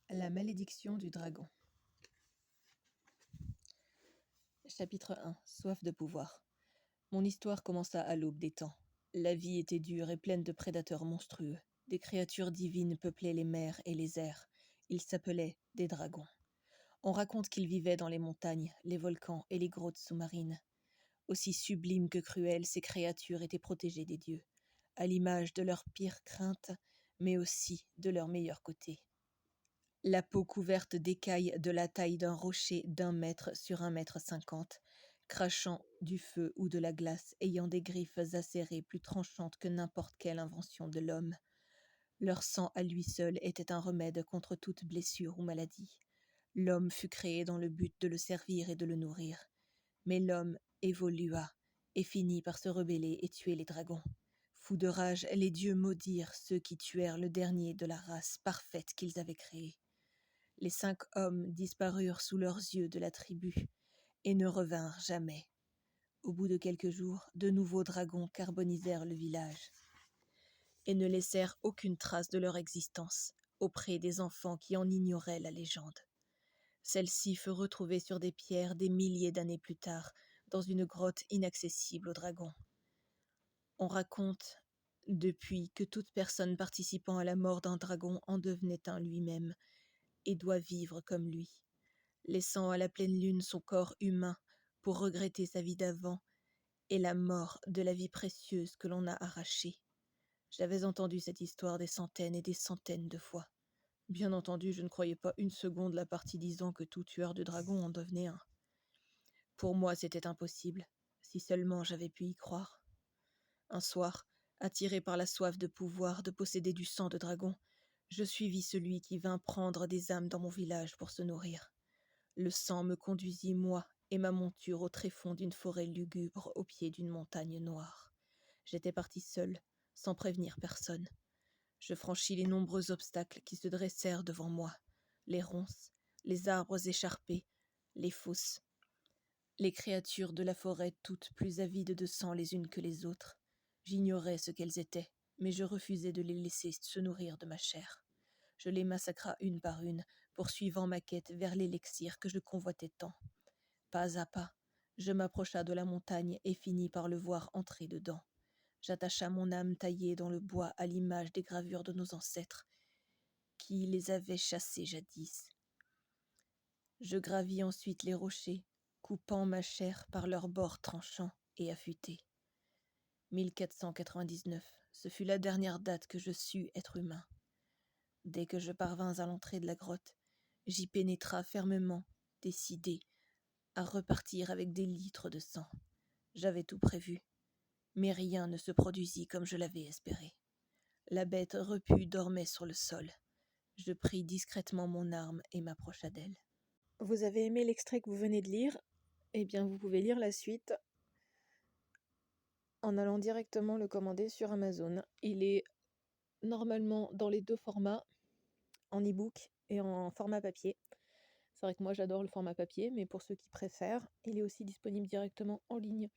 La malédiction du dragon. Chapitre 1. Soif de pouvoir. Mon histoire commença à l'aube des temps. La vie était dure et pleine de prédateurs monstrueux. Des créatures divines peuplaient les mers et les airs. Ils s'appelaient des dragons. On raconte qu'ils vivaient dans les montagnes, les volcans et les grottes sous-marines. Aussi sublimes que cruelles, ces créatures étaient protégées des dieux, à l'image de leurs pires craintes, mais aussi de leur meilleur côté. La peau couverte d'écailles de la taille d'un rocher d'1 mètre sur 1,50 m, crachant du feu ou de la glace, ayant des griffes acérées plus tranchantes que n'importe quelle invention de l'homme. Leur sang à lui seul était un remède contre toute blessure ou maladie. L'homme fut créé dans le but de le servir et de le nourrir. Mais l'homme évolua et finit par se rebeller et tuer les dragons. Fous de rage, les dieux maudirent ceux qui tuèrent le dernier de la race parfaite qu'ils avaient créée. Les 5 hommes disparurent sous leurs yeux de la tribu et ne revinrent jamais. Au bout de quelques jours, de nouveaux dragons carbonisèrent le village et ne laissèrent aucune trace de leur existence auprès des enfants qui en ignoraient la légende. Celle-ci fut retrouvée sur des pierres des milliers d'années plus tard, dans une grotte inaccessible aux dragons. On raconte depuis que toute personne participant à la mort d'un dragon en devenait un lui-même, et doit vivre comme lui, laissant à la pleine lune son corps humain pour regretter sa vie d'avant et la mort de la vie précieuse que l'on a arrachée. J'avais entendu cette histoire des centaines et des centaines de fois. Bien entendu, je ne croyais pas une seconde la partie disant que tout tueur de dragon en devenait un. Pour moi, c'était impossible, si seulement j'avais pu y croire. Un soir, attiré par la soif de pouvoir, de posséder du sang de dragon, je suivis celui qui vint prendre des âmes dans mon village pour se nourrir. Le sang me conduisit, moi et ma monture, au tréfonds d'une forêt lugubre au pied d'une montagne noire. J'étais parti seul, sans prévenir personne. Je franchis les nombreux obstacles qui se dressèrent devant moi, les ronces, les arbres écharpés, les fosses, les créatures de la forêt toutes plus avides de sang les unes que les autres. J'ignorais ce qu'elles étaient, mais je refusais de les laisser se nourrir de ma chair. Je les massacra une par une, poursuivant ma quête vers l'élixir que je convoitais tant. Pas à pas, je m'approcha de la montagne et finis par le voir entrer dedans. J'attacha mon âme taillée dans le bois à l'image des gravures de nos ancêtres, qui les avaient chassés jadis. Je gravis ensuite les rochers, coupant ma chair par leurs bords tranchants et affûtés. 1499, ce fut la dernière date que je sus être humain. Dès que je parvins à l'entrée de la grotte, j'y pénétra fermement, décidé à repartir avec des litres de sang. J'avais tout prévu, mais rien ne se produisit comme je l'avais espéré. La bête repue dormait sur le sol. Je pris discrètement mon arme et m'approcha d'elle. Vous avez aimé l'extrait que vous venez de lire ? Eh bien, vous pouvez lire la suite en allant directement le commander sur Amazon. Il est normalement dans les 2 formats, en e-book et en format papier. C'est vrai que moi j'adore le format papier, mais pour ceux qui préfèrent, il est aussi disponible directement en ligne.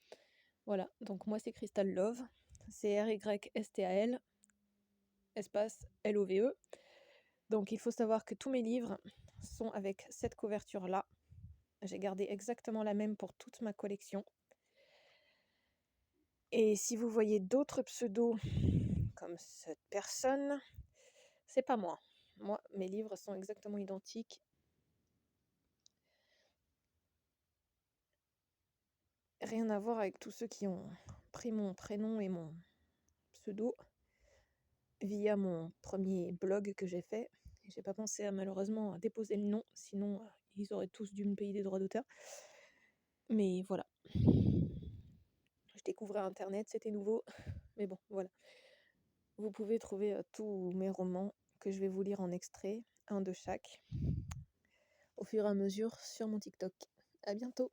Voilà, donc moi c'est Crystal Love, c'est RYSTAL, espace LOVE. Donc il faut savoir que tous mes livres sont avec cette couverture-là. J'ai gardé exactement la même pour toute ma collection. Et si vous voyez d'autres pseudos comme cette personne, c'est pas moi. Moi, mes livres sont exactement identiques. Rien à voir avec tous ceux qui ont pris mon prénom et mon pseudo via mon premier blog que j'ai fait. J'ai pas pensé malheureusement à déposer le nom, sinon ils auraient tous dû me payer des droits d'auteur. Mais voilà. Je découvrais Internet, c'était nouveau. Mais bon, voilà. Vous pouvez trouver tous mes romans que je vais vous lire en extrait, un de chaque, au fur et à mesure sur mon TikTok. À bientôt!